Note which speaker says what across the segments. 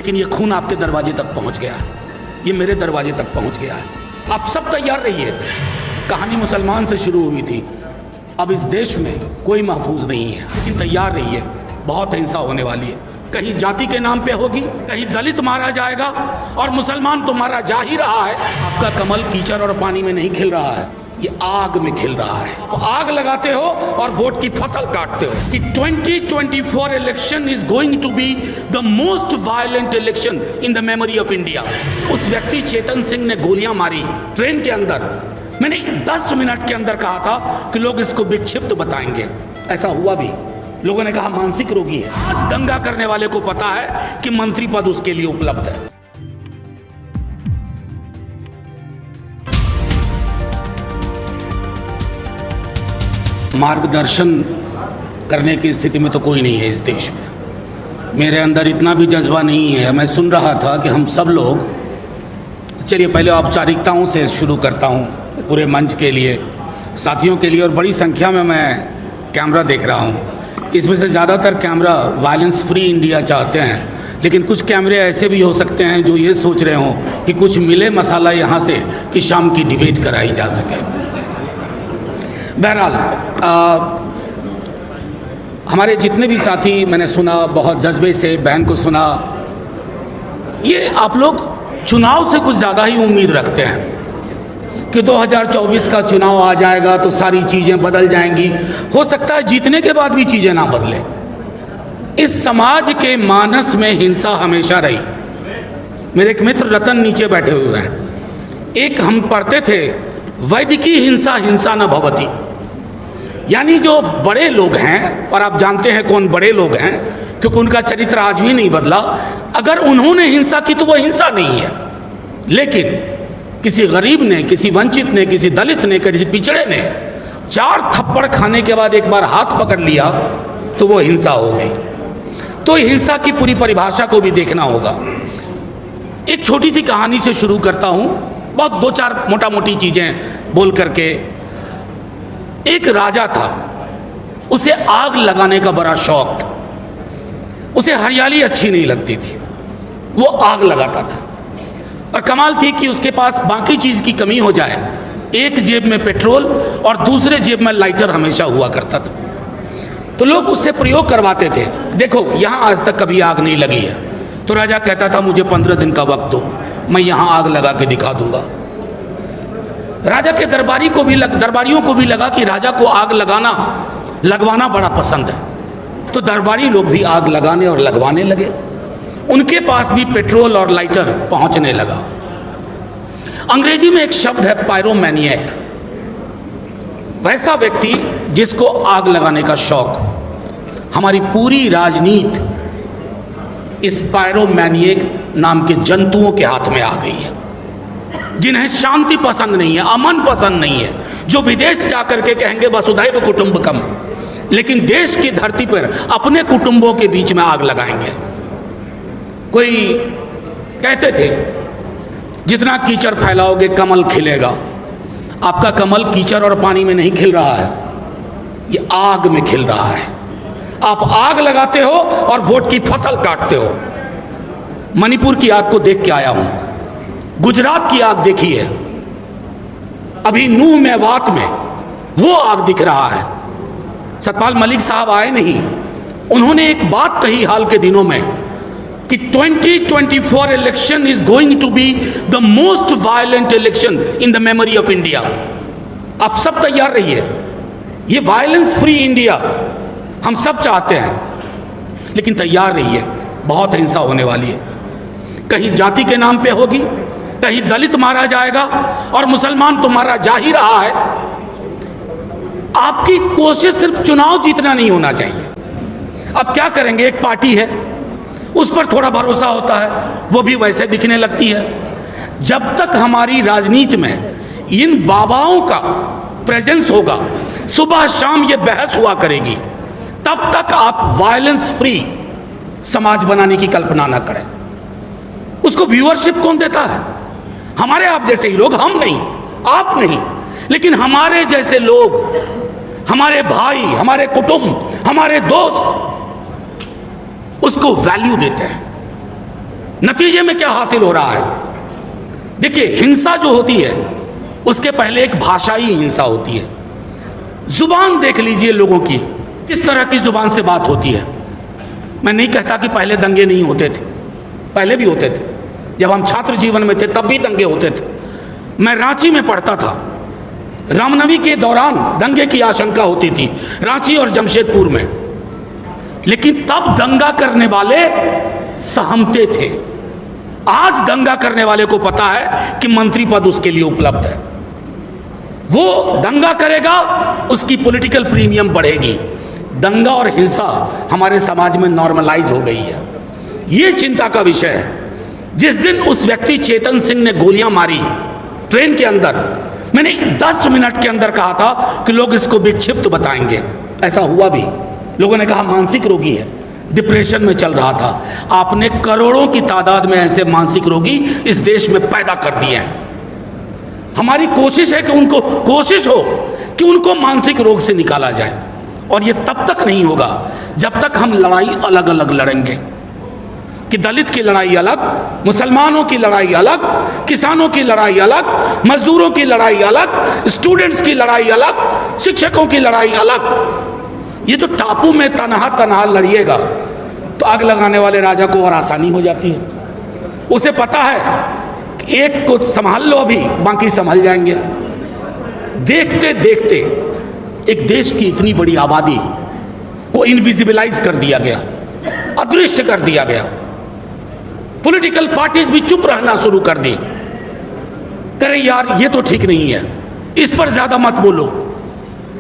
Speaker 1: लेकिन ये खून आपके दरवाजे तक पहुंच गया है, ये मेरे दरवाजे तक पहुंच गया है। आप सब तैयार रहिए। कहानी मुसलमान से शुरू हुई थी, अब इस देश में कोई महफूज नहीं है, लेकिन तैयार रहिए, बहुत हिंसा होने वाली है। कहीं जाति के नाम पे होगी, कहीं दलित मारा जाएगा, और मुसलमान तो मारा जा ही रहा है। आपका कमल कीचड़ और पानी में नहीं खिल रहा है, ये आग में खिल रहा है। आप आग लगाते हो और वोट की फसल काटते हो। कि 2024 election is going to be the most violent election in the memory of India. उस व्यक्ति चेतन सिंह ने गोलियां मारी ट्रेन के अंदर। मैंने 10 मिनट के अंदर कहा था कि लोग इसको विक्षिप्त बताएंगे, ऐसा हुआ भी। लोगों ने कहा मानसिक रोगी है। आज दंगा करने वाले को पता है कि मंत्री पद उसके लिए उपलब्ध है। मार्गदर्शन करने की स्थिति में तो कोई नहीं है इस देश में। मेरे अंदर इतना भी जज्बा नहीं है। मैं सुन रहा था कि हम सब लोग, चलिए पहले औपचारिकताओं से शुरू करता हूँ पूरे मंच के लिए, साथियों के लिए, और बड़ी संख्या में मैं कैमरा देख रहा हूँ। इसमें से ज़्यादातर कैमरा वायलेंस फ्री इंडिया चाहते हैं, लेकिन कुछ कैमरे ऐसे भी हो सकते हैं जो ये सोच रहे हों कि कुछ मिले मसाला यहाँ से कि शाम की डिबेट कराई जा सके। बहरहाल हमारे जितने भी साथी, मैंने सुना बहुत जज्बे से बहन को सुना, ये आप लोग चुनाव से कुछ ज़्यादा ही उम्मीद रखते हैं कि 2024 का चुनाव आ जाएगा तो सारी चीज़ें बदल जाएंगी। हो सकता है जीतने के बाद भी चीज़ें ना बदलें। इस समाज के मानस में हिंसा हमेशा रही। मेरे एक मित्र रतन नीचे बैठे हुए हैं, एक हम पढ़ते थे, वैदिकी हिंसा हिंसा न भवति। यानी जो बड़े लोग हैं, और आप जानते हैं कौन बड़े लोग हैं क्योंकि उनका चरित्र आज भी नहीं बदला, अगर उन्होंने हिंसा की तो वो हिंसा नहीं है। लेकिन किसी गरीब ने, किसी वंचित ने, किसी दलित ने, किसी पिछड़े ने 4 थप्पड़ खाने के बाद एक बार हाथ पकड़ लिया तो वो हिंसा हो गई। तो हिंसा की पूरी परिभाषा को भी देखना होगा। एक छोटी सी कहानी से शुरू करता हूं, बहुत 2-4 मोटा मोटी चीजें बोल करके। एक राजा था, उसे आग लगाने का बड़ा शौक था। उसे हरियाली अच्छी नहीं लगती थी, वो आग लगाता था। और कमाल थी कि उसके पास बाकी चीज की कमी हो जाए, एक जेब में पेट्रोल और दूसरे जेब में लाइटर हमेशा हुआ करता था। तो लोग उससे प्रयोग करवाते थे, देखो यहां आज तक कभी आग नहीं लगी है। तो राजा कहता था मुझे 15 दिन का वक्त दो, मैं यहां आग लगा के दिखा दूंगा। राजा के दरबारियों को भी लगा कि राजा को आग लगवाना बड़ा पसंद है। तो दरबारी लोग भी आग लगाने और लगवाने लगे। उनके पास भी पेट्रोल और लाइटर पहुंचने लगा। अंग्रेजी में एक शब्द है पायरोमैनिएक, वैसा व्यक्ति जिसको आग लगाने का शौक। हमारी पूरी राजनीति इस पायरोमैनिएक नाम के जंतुओं के हाथ में आ गई है, जिन्हें शांति पसंद नहीं है, अमन पसंद नहीं है, जो विदेश जाकर के कहेंगे वसुधैव कुटुंबकम, लेकिन देश की धरती पर अपने कुटुंबों के बीच में आग लगाएंगे। कोई कहते थे जितना कीचड़ फैलाओगे कमल खिलेगा। आपका कमल कीचड़ और पानी में नहीं खिल रहा है, ये आग में खिल रहा है। आप आग लगाते हो और वोट की फसल काटते हो। मणिपुर की आग को देख के आया हूं, गुजरात की आग देखी है, अभी नूह मेवात में वो आग दिख रहा है। सतपाल मलिक साहब आए नहीं, उन्होंने एक बात कही हाल के दिनों में कि 2024 election is going to be the most violent election in the memory of India. आप सब तैयार रहिए, ये वायलेंस फ्री इंडिया हम सब चाहते हैं, लेकिन तैयार रहिए, बहुत हिंसा होने वाली है। कहीं जाति के नाम पे होगी, कहीं दलित मारा जाएगा, और मुसलमान तो मारा जा ही रहा है। आपकी कोशिश सिर्फ चुनाव जीतना नहीं होना चाहिए। अब क्या करेंगे, एक पार्टी है, उस पर थोड़ा भरोसा होता है, वो भी वैसे दिखने लगती है। जब तक हमारी राजनीति में इन बाबाओं का प्रेजेंस होगा, सुबह शाम ये बहस हुआ करेगी, तब तक आप वायलेंस फ्री समाज बनाने की कल्पना ना करें। उसको व्यूअरशिप कौन देता है? हमारे आप जैसे ही लोग, हम नहीं, आप नहीं, लेकिन हमारे जैसे लोग, हमारे भाई, हमारे कुटुंब, हमारे दोस्त उसको वैल्यू देते हैं। नतीजे में क्या हासिल हो रहा है? देखिए, हिंसा जो होती है उसके पहले एक भाषाई हिंसा होती है। जुबान देख लीजिए लोगों की, किस तरह की जुबान से बात होती है। मैं नहीं कहता कि पहले दंगे नहीं होते थे, पहले भी होते थे। जब हम छात्र जीवन में थे तब भी दंगे होते थे। मैं रांची में पढ़ता था, रामनवमी के दौरान दंगे की आशंका होती थी रांची और जमशेदपुर में, लेकिन तब दंगा करने वाले सहमते थे। आज दंगा करने वाले को पता है कि मंत्री पद उसके लिए उपलब्ध है, वो दंगा करेगा, उसकी पॉलिटिकल प्रीमियम बढ़ेगी। दंगा और हिंसा हमारे समाज में नॉर्मलाइज हो गई है। ये चिंता का विषय है। जिस दिन उस व्यक्ति चेतन सिंह ने गोलियां मारी ट्रेन के अंदर, मैंने 10 मिनट के अंदर कहा था कि लोग इसको विक्षिप्त बताएंगे। ऐसा हुआ भी। लोगों ने कहा मानसिक रोगी है, डिप्रेशन में चल रहा था। आपने करोड़ों की तादाद में ऐसे मानसिक रोगी इस देश में पैदा कर दिए हैं। हमारी कोशिश है कि उनको मानसिक रोग से निकाला जाए, और ये तब तक नहीं होगा जब तक हम लड़ाई अलग अलग लड़ेंगे। कि दलित की लड़ाई अलग, मुसलमानों की लड़ाई अलग, किसानों की लड़ाई अलग, मजदूरों की लड़ाई अलग, स्टूडेंट्स की लड़ाई अलग, शिक्षकों की लड़ाई अलग। ये तो टापू में तनहा लड़िएगा तो आग लगाने वाले राजा को और आसानी हो जाती है। उसे पता है कि एक को संभाल लो, अभी बाकी संभल जाएंगे। देखते देखते एक देश की इतनी बड़ी आबादी को इनविजिबलाइज कर दिया गया, अदृश्य कर दिया गया। पॉलिटिकल पार्टीज भी चुप रहना शुरू कर दी। करे यार ये तो ठीक नहीं है, इस पर ज्यादा मत बोलो,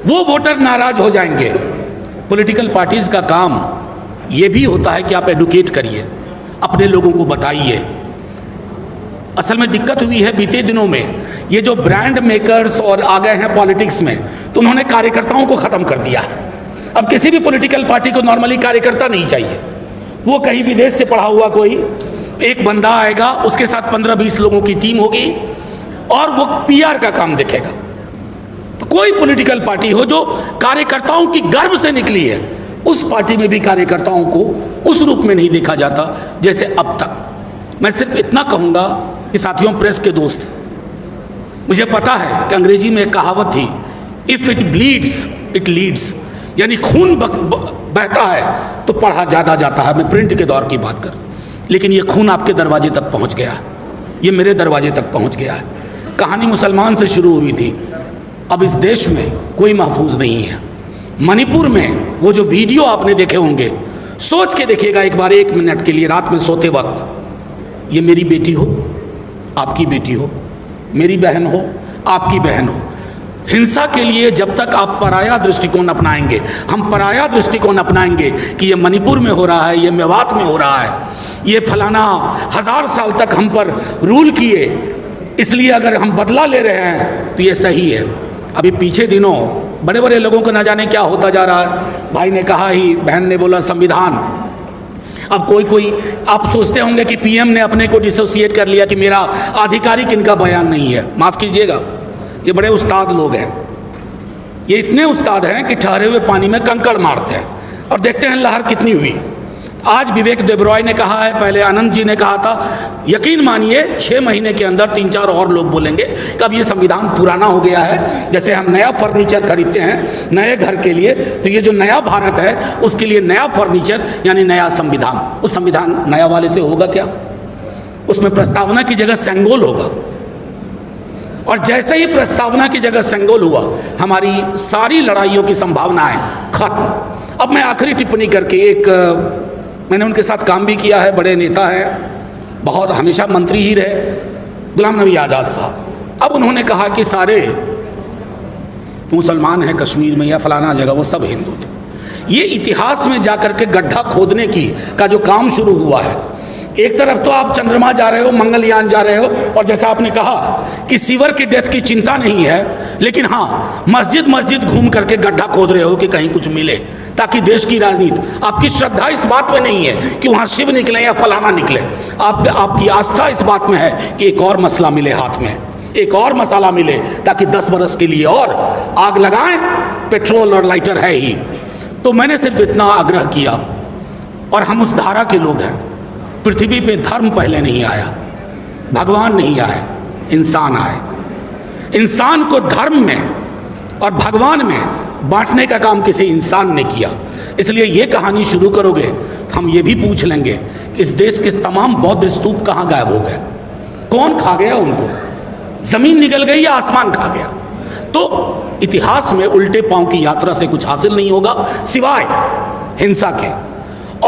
Speaker 1: वो वोटर नाराज हो जाएंगे। पॉलिटिकल पार्टीज का काम ये भी होता है कि आप एडुकेट करिए, अपने लोगों को बताइए। असल में दिक्कत हुई है बीते दिनों में, ये जो ब्रांड मेकर्स और आ गए हैं पॉलिटिक्स में, तो उन्होंने कार्यकर्ताओं को खत्म कर दिया है। अब किसी भी पॉलिटिकल पार्टी को नॉर्मली कार्यकर्ता नहीं चाहिए। वो कहीं विदेश से पढ़ा हुआ कोई एक बंदा आएगा, उसके साथ 15-20 लोगों की टीम होगी और वो पीआर का काम देखेगा। तो कोई पॉलिटिकल पार्टी हो जो कार्यकर्ताओं की गर्भ से निकली है, उस पार्टी में भी कार्यकर्ताओं को उस रूप में नहीं देखा जाता जैसे अब तक। मैं सिर्फ इतना कहूँगा कि साथियों, प्रेस के दोस्त, मुझे पता है कि अंग्रेजी में एक कहावत थी, if it bleeds it leads, यानी खून बहता है तो पढ़ा ज़्यादा जाता है। मैं प्रिंट के दौर की बात कर, लेकिन ये खून आपके दरवाजे तक पहुंच गया है, ये मेरे दरवाजे तक पहुंच गया है। कहानी मुसलमान से शुरू हुई थी, अब इस देश में कोई महफूज नहीं है। मणिपुर में वो जो वीडियो आपने देखे होंगे, सोच के देखिएगा एक बार, 1 मिनट के लिए रात में सोते वक्त, ये मेरी बेटी हो, आपकी बेटी हो, मेरी बहन हो, आपकी बहन हो। हिंसा के लिए जब तक आप पराया दृष्टिकोण अपनाएंगे, हम पराया दृष्टिकोण अपनाएंगे कि ये मणिपुर में हो रहा है, ये मेवात में हो रहा है, ये फलाना 1000 साल तक हम पर रूल किए, इसलिए अगर हम बदला ले रहे हैं तो ये सही है। अभी पीछे दिनों बड़े बड़े लोगों को ना जाने क्या होता जा रहा है। भाई ने कहा ही, बहन ने बोला संविधान। अब कोई आप सोचते होंगे कि पीएम ने अपने को डिसोसिएट कर लिया कि मेरा आधिकारिक इनका बयान नहीं है। माफ़ कीजिएगा, ये बड़े उस्ताद लोग हैं। ये इतने उस्ताद हैं कि ठहरे हुए पानी में कंकड़ मारते हैं और देखते हैं लहर कितनी हुई। आज विवेक देबरॉय ने कहा है, पहले आनंद जी ने कहा था, यकीन मानिए 6 महीने के अंदर 3-4 और लोग बोलेंगे कि अब ये संविधान पुराना हो गया है। जैसे हम नया फर्नीचर खरीदते हैं नए घर के लिए, तो ये जो नया भारत है उसके लिए नया फर्नीचर यानी नया संविधान। उस संविधान नया वाले से होगा क्या? उसमें प्रस्तावना की जगह सेंगोल होगा, और जैसे ही प्रस्तावना की जगह सेंगोल हुआ, हमारी सारी लड़ाइयों की संभावनाएं खत्म। अब मैं आखिरी टिप्पणी करके, मैंने उनके साथ काम भी किया है, बड़े नेता हैं, बहुत हमेशा मंत्री ही रहे, गुलाम नबी आज़ाद साहब। अब उन्होंने कहा कि सारे मुसलमान हैं कश्मीर में या फलाना जगह, वो सब हिंदू थे। ये इतिहास में जाकर के गड्ढा खोदने का जो काम शुरू हुआ है, एक तरफ तो आप चंद्रमा जा रहे हो, मंगलयान जा रहे हो, और जैसा आपने कहा कि सीवर की डेथ की चिंता नहीं है, लेकिन हाँ मस्जिद घूम करके गड्ढा खोद रहे हो कि कहीं कुछ मिले, ताकि देश की राजनीति, आपकी श्रद्धा इस बात में नहीं है कि वहाँ शिव निकले या फलाना निकले, आपकी आस्था इस बात में है कि एक और मसला मिले हाथ में, एक और मसाला मिले, ताकि 10 बरस के लिए और आग लगाएं। पेट्रोल और लाइटर है ही। तो मैंने सिर्फ इतना आग्रह किया, और हम उस धारा के लोग हैं, पृथ्वी पे धर्म पहले नहीं आया, भगवान नहीं आए, इंसान आए। इंसान को धर्म में और भगवान में बांटने का काम किसी इंसान ने किया। इसलिए ये कहानी शुरू करोगे, हम ये भी पूछ लेंगे कि इस देश के तमाम बौद्ध स्तूप कहाँ गायब हो गए, कौन खा गया उनको, जमीन निकल गई या आसमान खा गया। तो इतिहास में उल्टे पांव की यात्रा से कुछ हासिल नहीं होगा सिवाय हिंसा के।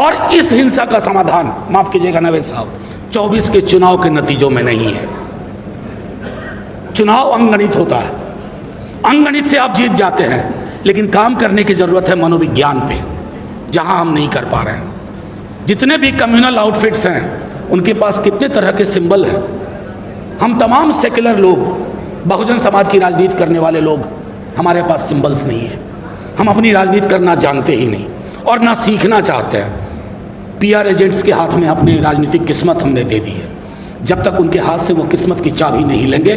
Speaker 1: और इस हिंसा का समाधान, माफ कीजिएगा नवेद साहब, 24 के चुनाव के नतीजों में नहीं है। चुनाव अंगणित होता है, अंगणित से आप जीत जाते हैं, लेकिन काम करने की जरूरत है मनोविज्ञान पे, जहां हम नहीं कर पा रहे हैं। जितने भी कम्युनल आउटफिट्स हैं उनके पास कितने तरह के सिंबल हैं। हम तमाम सेक्युलर लोग, बहुजन समाज की राजनीति करने वाले लोग, हमारे पास सिंबल्स नहीं है। हम अपनी राजनीति करना जानते ही नहीं और ना सीखना चाहते हैं। पीआर एजेंट्स के हाथ में अपनी राजनीतिक किस्मत हमने दे दी है। जब तक उनके हाथ से वो किस्मत की चाबी नहीं लेंगे,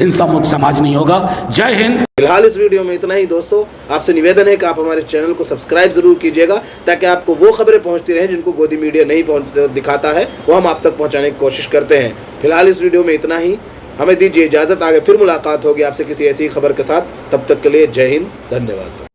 Speaker 1: हिंसा मुक्त समाज नहीं होगा। जय हिंद।
Speaker 2: फिलहाल इस वीडियो में इतना ही दोस्तों। आपसे निवेदन है कि आप हमारे चैनल को सब्सक्राइब जरूर कीजिएगा, ताकि आपको वो खबरें पहुंचती रहें जिनको गोदी मीडिया नहीं दिखाता है, वो हम आप तक पहुंचाने की कोशिश करते हैं। फिलहाल इस वीडियो में इतना ही, हमें दीजिए इजाज़त। आगे फिर मुलाकात होगी आपसे किसी ऐसी खबर के साथ। तब तक के लिए जय हिंद, धन्यवाद।